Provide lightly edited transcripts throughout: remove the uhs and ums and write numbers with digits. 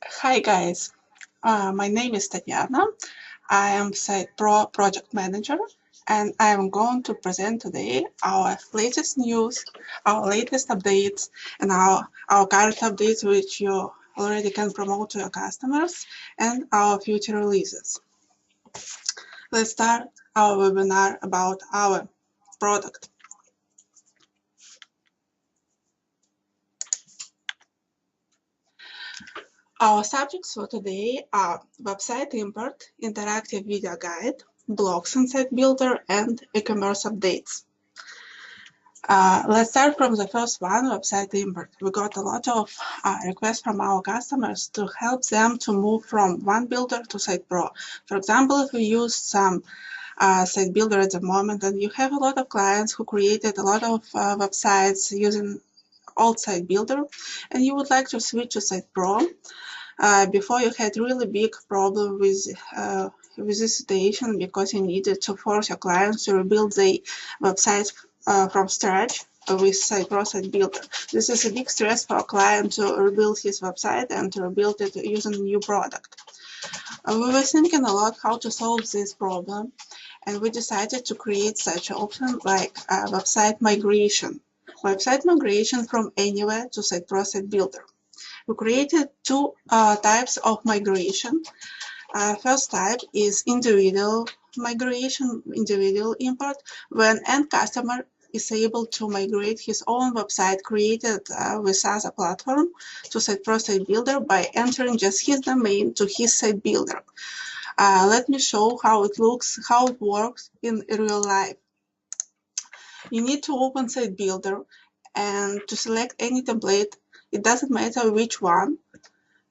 Hi guys, my name is Tatiana. I am Site.pro project manager and I am going to present today our latest news, our latest updates and our current updates which you already can promote to your customers and our future releases. Let's start our webinar about our product. Our subjects for today are website import, interactive video guide, blogs and site builder, and e-commerce updates. Let's start from the first one, website import. We got a lot of requests from our customers to help them to move from one builder to Site.pro. For example, if we use some site builder at the moment and you have a lot of clients who created a lot of websites using old site builder and you would like to switch to Site.pro, before you had really big problem with this situation because you needed to force your clients to rebuild the website from scratch with Site.pro Site Builder. This is a big stress for a client to rebuild his website and to rebuild it using a new product. We were thinking a lot how to solve this problem, and we decided to create such an option like website migration. Website migration from anywhere to Site.pro Site Builder. We created two types of migration. First type is individual migration, individual import, when end customer is able to migrate his own website created with other platform to Site.pro Site Builder by entering just his domain to his site builder. Let me show how it looks, how it works in real life. You need to open Site Builder and to select any template. It doesn't matter which one,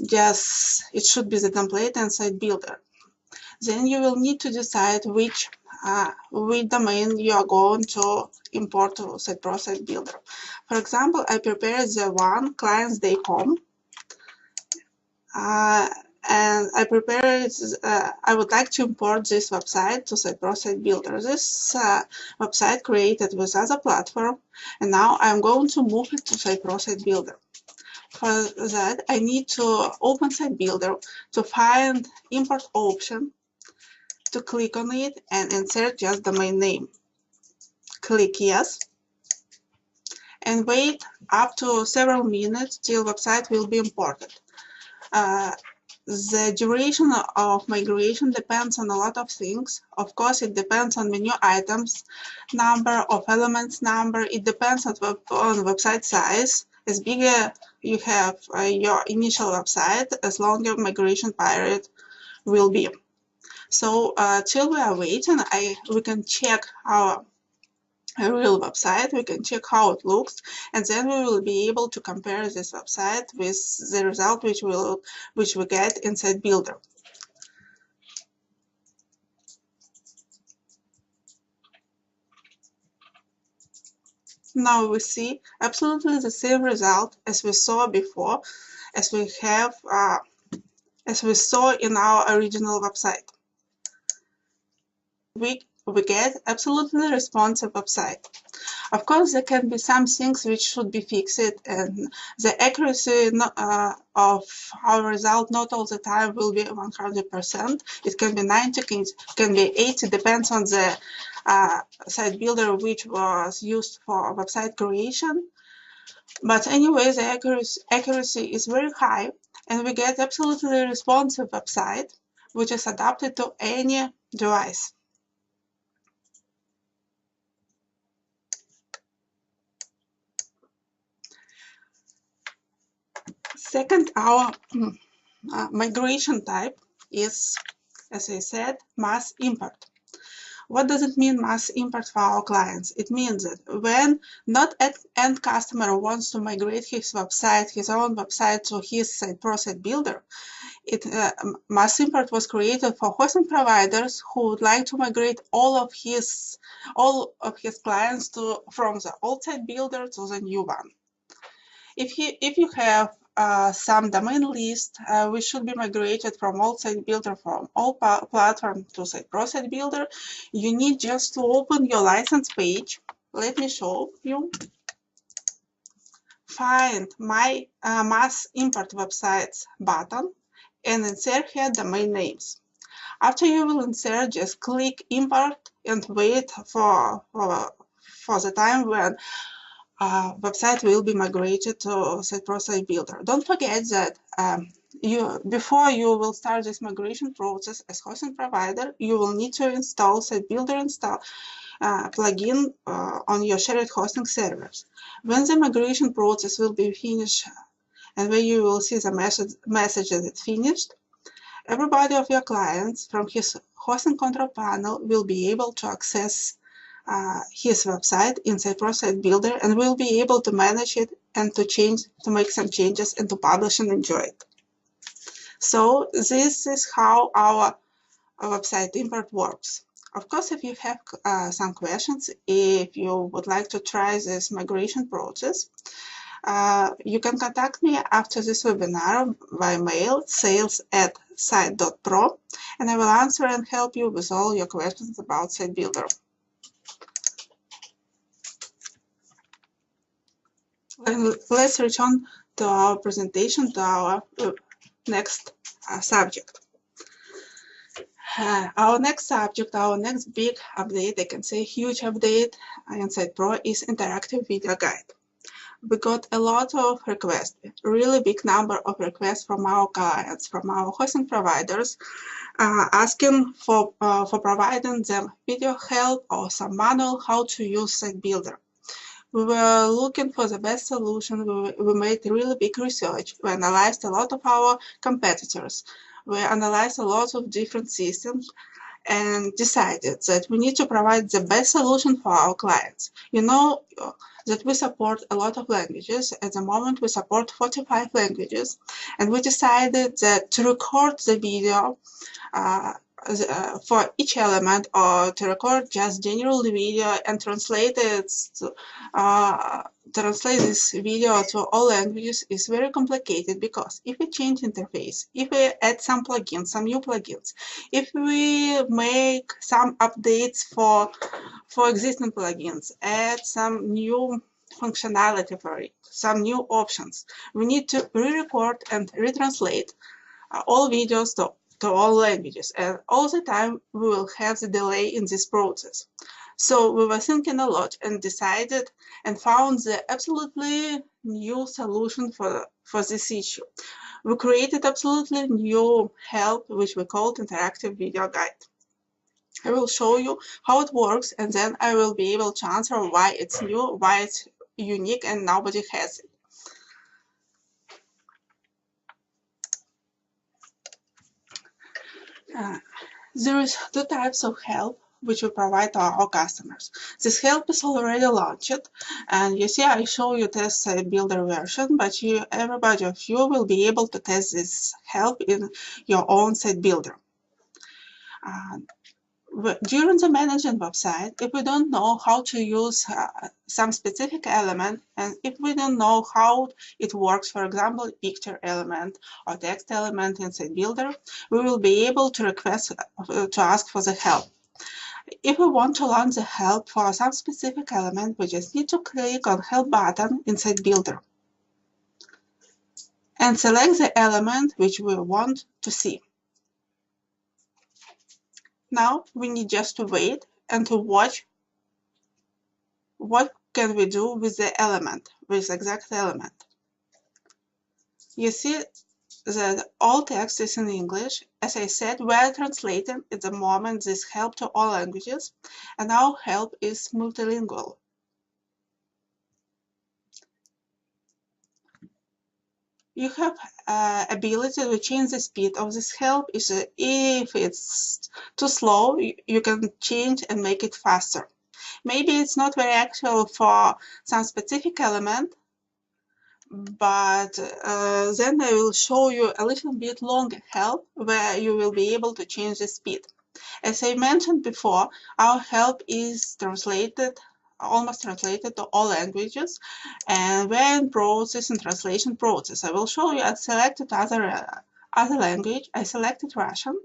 just it should be the template and site builder. Then you will need to decide which domain you are going to import to Site.pro Site Builder. For example, I prepared the one clients.com and I prepared, I would like to import this website to Site.pro Site Builder. This website created with other platform, and now I'm going to move it to Site.pro Site Builder. For that, I need to open Site Builder to find import option, to click on it and insert just domain name. Click yes and wait up to several minutes till website will be imported. The duration of migration depends on a lot of things. Of course, it depends on menu items, number of elements number. It depends on website size. As bigger you have your initial website, as longer migration period will be. So till we are waiting, we can check our real website, we can check how it looks, and then we will be able to compare this website with the result which we get in Site Builder. Now we see absolutely the same result as we saw before, as we saw in our original website. We get absolutely responsive website. Of course, there can be some things which should be fixed, and the accuracy of our result not all the time will be 100%. It can be 90, it can be 80, depends on the site builder which was used for website creation. But anyway, the accuracy is very high, and we get absolutely responsive website which is adapted to any device. Second, our migration type is, as I said, mass import. What does it mean, mass import for our clients? It means that when not an end customer wants to migrate his website, his own website to his Site.pro Site Builder, mass import was created for hosting providers who would like to migrate all of his clients from the old Site Builder to the new one. If you have some domain list, which should be migrated from old Site Builder from all platform to Site.pro Site Builder, you need just to open your license page. Let me show you. find my mass import websites button and insert here domain names. After you will insert, just click import and wait for the time when website will be migrated to Site.pro Site Builder. Don't forget that before you will start this migration process as hosting provider, you will need to install Site Builder plugin on your shared hosting servers. When the migration process will be finished and when you will see the message that it's finished, everybody of your clients from his hosting control panel will be able to access his website in Site.pro Site Builder and will be able to manage it and to make some changes and to publish and enjoy it. So this is how our website import works. Of course, if you have some questions, if you would like to try this migration process, you can contact me after this webinar by mail, sales@site.pro, and I will answer and help you with all your questions about Site Builder. Let's return to our presentation, to our next subject. Our next subject, our next big update, I can say huge update in Site.pro is interactive video guide. We got a lot of requests, a really big number of requests from our clients, from our hosting providers, asking for providing them video help or some manual how to use Site Builder. We were looking for the best solution. We made really big research. We analyzed a lot of our competitors. We analyzed a lot of different systems and decided that we need to provide the best solution for our clients. You know that we support a lot of languages. At the moment, we support 45 languages, and we decided that to record the video for each element, or to record just general video and translate this video to all languages is very complicated, because if we change interface, if we add some plugins, some new plugins, if we make some updates for existing plugins, add some new functionality for it, some new options, we need to re-record and retranslate all videos to all languages, and all the time we will have the delay in this process. So we were thinking a lot and decided and found the absolutely new solution for this issue. We created absolutely new help, which we called interactive video guide. I will show you how it works, and then I will be able to answer why it's new, why it's unique, and nobody has it. There is two types of help which we provide to our customers. This help is already launched, and you see I show you test Site Builder version, but everybody of you will be able to test this help in your own Site Builder. During the managing website, if we don't know how to use some specific element, and if we don't know how it works, for example, picture element or text element in Site Builder, we will be able to request to ask for the help. If we want to launch the help for some specific element, we just need to click on Help button in Site Builder and select the element which we want to see. Now we need just to wait and to watch what can we do with the element, with the exact element. You see that all text is in English. As I said, we are translating at the moment this help to all languages, and our help is multilingual. You have ability to change the speed of this help. If it's too slow, you can change and make it faster. Maybe it's not very actual for some specific element, but then I will show you a little bit longer help where you will be able to change the speed. As I mentioned before, our help is almost translated to all languages, and we're in translation process. I will show you. I selected other language. I selected Russian,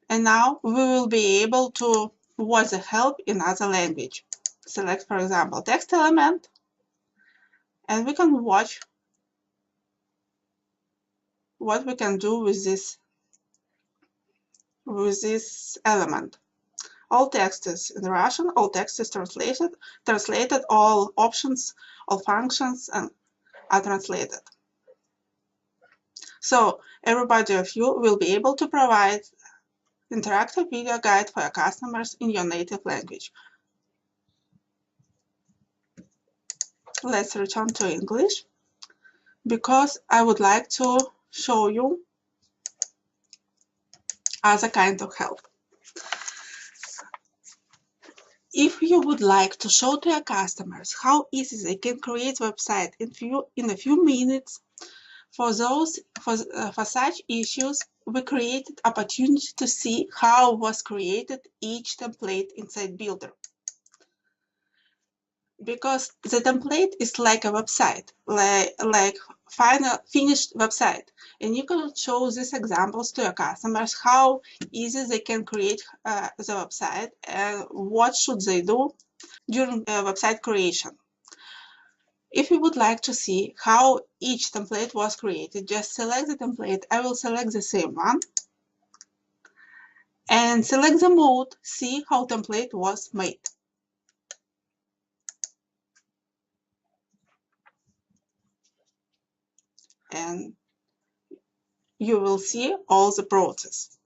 and now we will be able to watch the help in other language. Select, for example, text element, and we can watch what we can do with this element. All text is in Russian, all text is translated, all options, all functions are translated. So everybody of you will be able to provide interactive video guide for your customers in your native language. Let's return to English because I would like to show you other kind of help. If you would like to show to your customers how easy they can create website in a few minutes, for such issues, we created opportunity to see how was created each template inside Builder. Because the template is like a website, like final finished website, and you can show these examples to your customers how easy they can create the website and what should they do during the website creation. If you would like to see how each template was created, just select the template. I will select the same one and select the mode, see how template was made. And you will see all the process.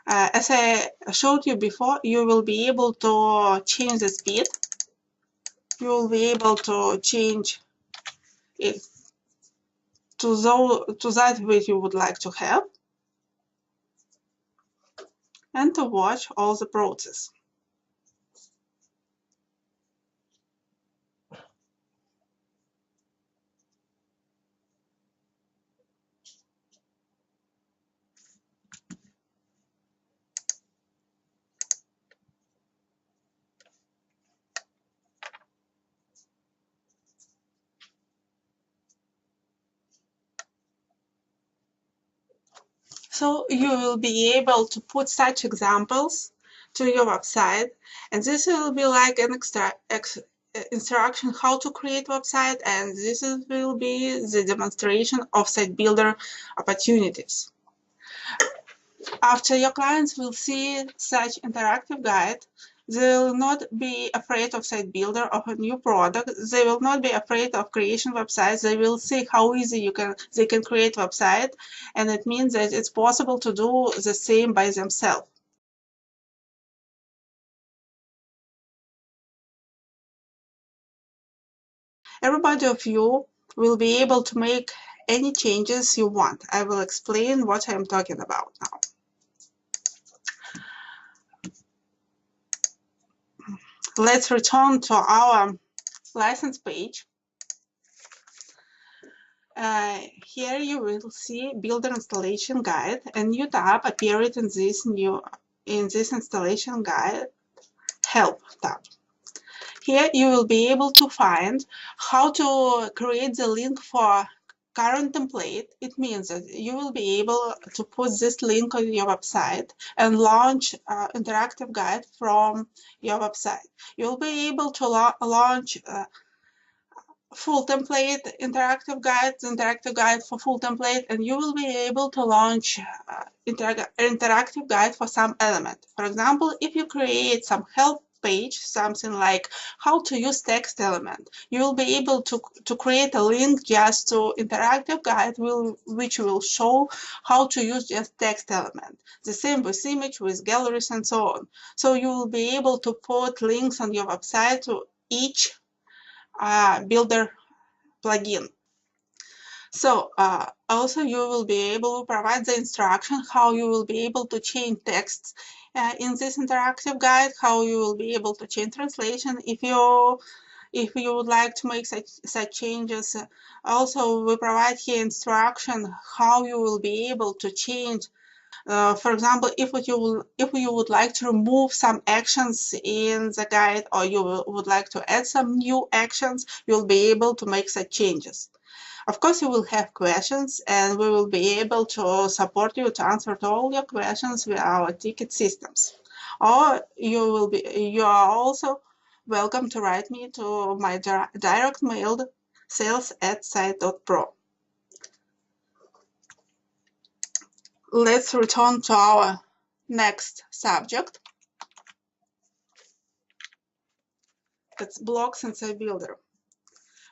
As I showed you before, you will be able to change the speed. You will be able to change it to that which you would like to have and to watch all the process. So you will be able to put such examples to your website, and this will be like an instruction how to create website, and this will be the demonstration of site builder opportunities. After your clients will see such interactive guide, they will not be afraid of site builder of a new product. They will not be afraid of creation websites. They will see how easy they can create website, and it means that it's possible to do the same by themselves. Everybody of you will be able to make any changes you want. I will explain what I'm talking about now. Let's return to our license page. Here you will see Builder Installation Guide, and new tab appeared in this installation guide Help tab. Here you will be able to find how to create the link for current template. It means that you will be able to put this link on your website and launch interactive guide from your website. You'll be able to launch full template interactive guide for full template, and you will be able to launch interactive guide for some element. For example, if you create some help page, something like how to use text element, you will be able to create a link just to interactive guide which will show how to use just text element. The same with image, with galleries, and so on. So you will be able to put links on your website to each Builder plugin. So also you will be able to provide the instruction how you will be able to change texts in this interactive guide, how you will be able to change translation if you would like to make such changes. Also, we provide here instruction how you will be able to change. For example, if you would like to remove some actions in the guide, or you would like to add some new actions, you'll be able to make such changes. Of course, you will have questions, and we will be able to support you to answer to all your questions with our ticket systems. Or you are also welcome to write me to my direct mail, sales@site.pro. Let's return to our next subject. It's blocks in Site Builder.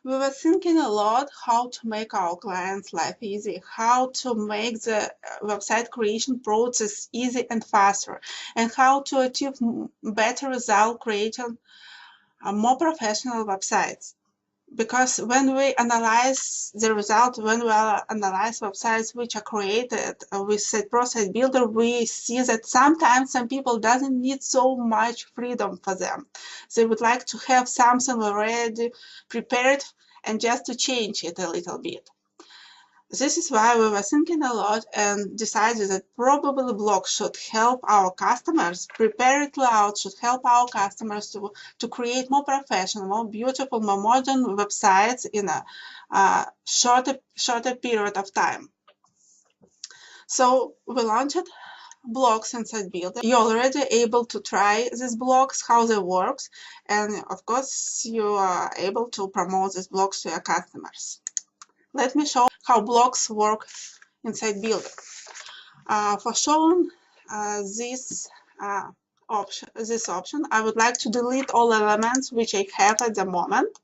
We were thinking a lot how to make our clients' life easy, how to make the website creation process easy and faster, and how to achieve better result creating more professional websites. Because when we analyze the result, when we analyze websites which are created with Site.pro Site Builder, we see that sometimes some people doesn't need so much freedom for them. They would like to have something already prepared and just to change it a little bit. This is why we were thinking a lot and decided that probably blocks should help our customers. Prepared layout should help our customers to create more professional, more beautiful, more modern websites in a shorter period of time. So we launched blocks in Site Builder. You're already able to try these blocks, how they work, and of course you are able to promote these blocks to your customers. Let me show how blocks work in Site Builder. For showing this option, I would like to delete all elements which I have at the moment.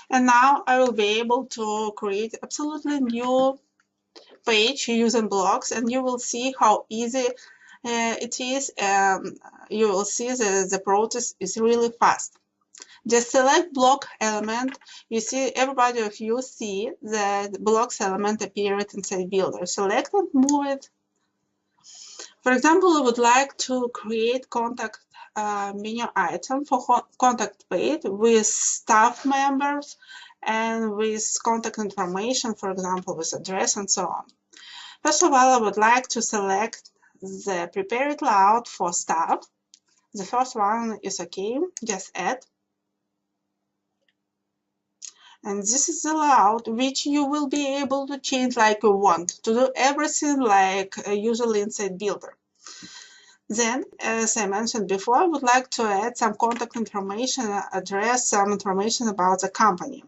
And now I will be able to create absolutely new page using blocks, and you will see how easy it is, and you will see that the process is really fast. Just select block element. You see, everybody of you see the blocks element appeared in Site Builder. Select it, move it. For example, I would like to create contact menu item for contact page with staff members and with contact information, for example, with address and so on. First of all, I would like to select the prepared layout for staff. The first one is okay, just add. And this is the layout which you will be able to change like you want, to do everything like usually in Site Builder. Then, as I mentioned before, I would like to add some contact information, address, some information about the company.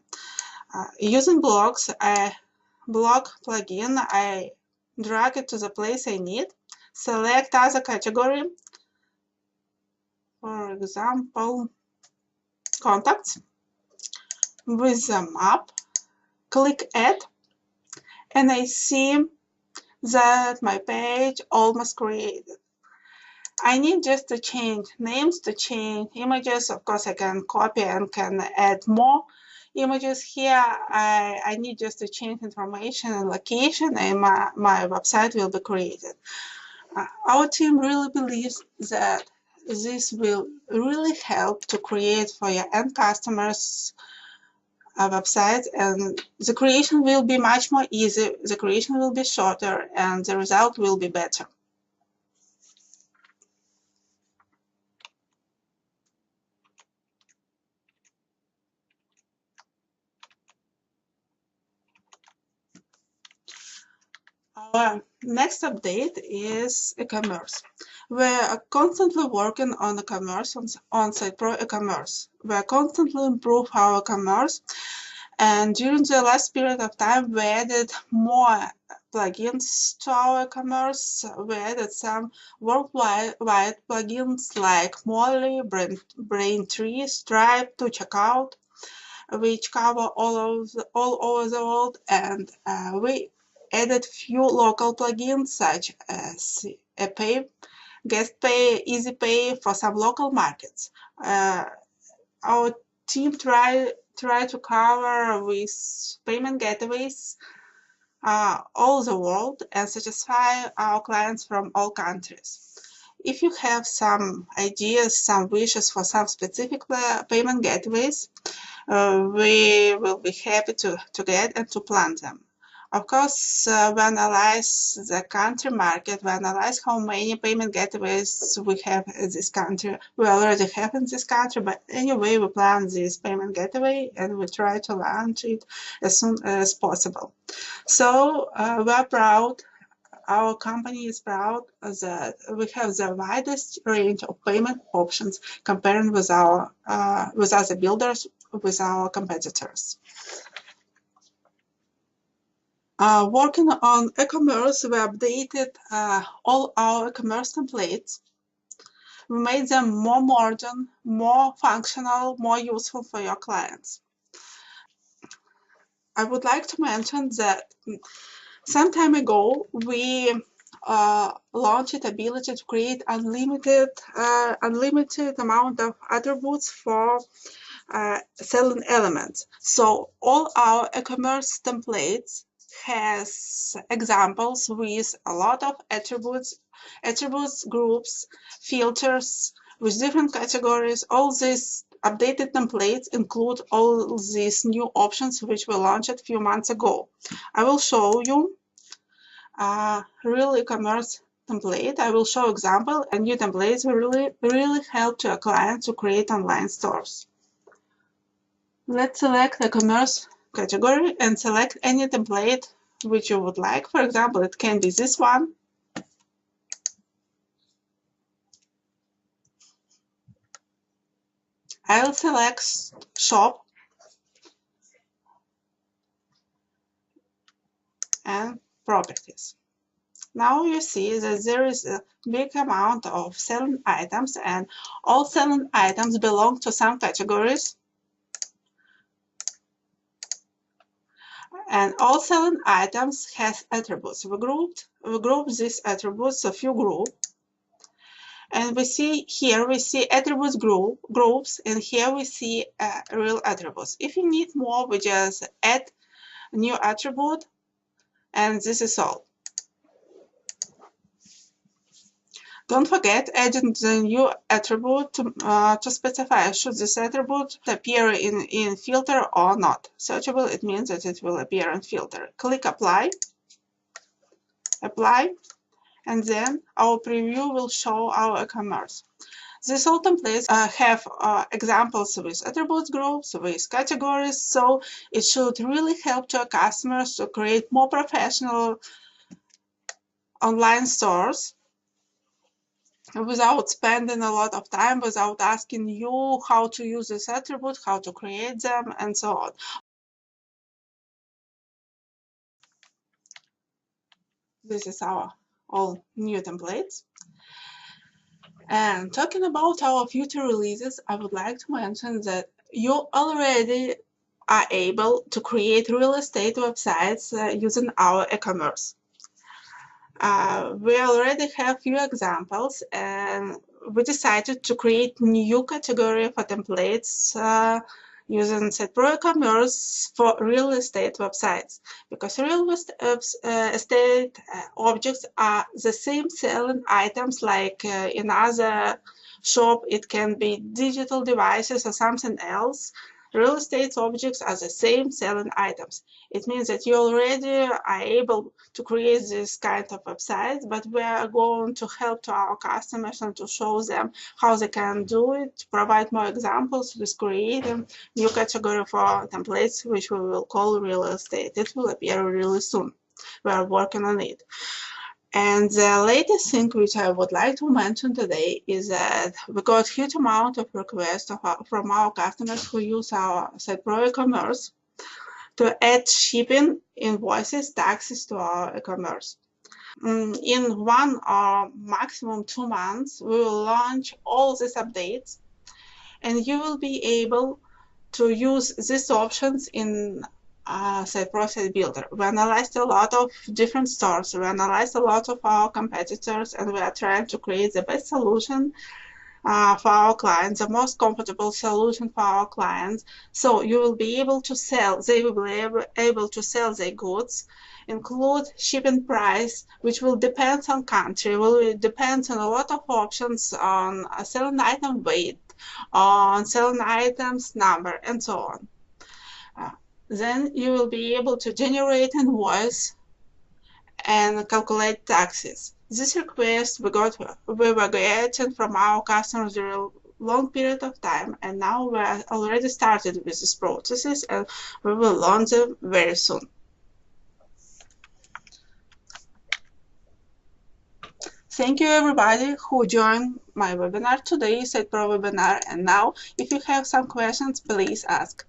Using blocks, block plugin, I drag it to the place I need, select other category, for example, contacts, with the map, click add, and I see that my page almost created. I need just to change names, to change images. Of course, I can copy and can add more images here. I need just to change information and location, and my website will be created. Our team really believes that this will really help to create for your end customers a website, and the creation will be much more easy, the creation will be shorter, and the result will be better. Our next update is e-commerce. We're constantly working on e-commerce, on Site.pro e-commerce. We're constantly improve our e-commerce, and during the last period of time, we added more plugins to our e-commerce. We added some worldwide plugins like Molly, Braintree, Stripe to checkout, which cover all over the world, and we added few local plugins such as Pay, Guest Pay, Easy Pay for some local markets. Our team try to cover with payment gateways all the world and satisfy our clients from all countries. If you have some ideas, some wishes for some specific payment gateways, we will be happy to get and to plan them. Of course, we analyze the country market, we analyze how many payment gateways we have in this country. We already have in this country, but anyway, we plan this payment gateway and we try to launch it as soon as possible. So we're proud, our company is proud that we have the widest range of payment options comparing with our with other builders, with our competitors. Working on e-commerce, we updated all our e-commerce templates. We made them more modern, more functional, more useful for your clients. I would like to mention that some time ago we launched the ability to create unlimited amount of attributes for selling elements. So all our e-commerce templates has examples with a lot of attributes, groups, filters with different categories. All these updated templates include all these new options which we launched a few months ago. I will show you a real e-commerce template. I will show example, and new templates will really help to a client to create online stores. Let's select the commerce category and select any template which you would like. For example, it can be this one. I'll select shop and properties. Now you see that there is a big amount of selling items, and all selling items belong to some categories. And all selling items has attributes. We group these attributes, a few groups. And we see here, we see attributes groups, and here we see real attributes. If you need more, we just add a new attribute, and this is all. Don't forget adding the new attribute to specify should this attribute appear in filter or not. Searchable, it means that it will appear in filter. Click apply, and then our preview will show our e-commerce. These all templates have examples with attributes groups, with categories, so it should really help to our customers to create more professional online stores without spending a lot of time, without asking you how to use this attribute, how to create them, and so on. This is our all new templates. And talking about our future releases, I would like to mention that you already are able to create real estate websites using our e-commerce. We already have few examples, and we decided to create new category for templates using Site.pro e-commerce for real estate websites, because real estate objects are the same selling items like in other shop. It can be digital devices or something else. Real estate objects are the same selling items. It means that you already are able to create this kind of websites, but we are going to help to our customers and to show them how they can do it, to provide more examples with creating new category for templates, which we will call real estate. It will appear really soon. We are working on it. And the latest thing which I would like to mention today is that we got a huge amount of requests from our customers who use our Site.pro e-commerce to add shipping, invoices, taxes to our e-commerce. In 1 or maximum 2 months, we will launch all these updates, and you will be able to use these options in Site.pro Site Builder. We analyzed a lot of different stores, we analyzed a lot of our competitors, and we are trying to create the best solution for our clients, the most comfortable solution for our clients. So you will be able to sell, they will be able to sell their goods, include shipping price, which will depend on country, will depend on a lot of options on selling item weight, on selling items number, and so on. Then you will be able to generate invoice and calculate taxes. This request we were getting from our customers during a long period of time, and now we are already started with these processes, and we will launch them very soon. Thank you everybody who joined my webinar today, Site.pro Webinar, and now if you have some questions, please ask.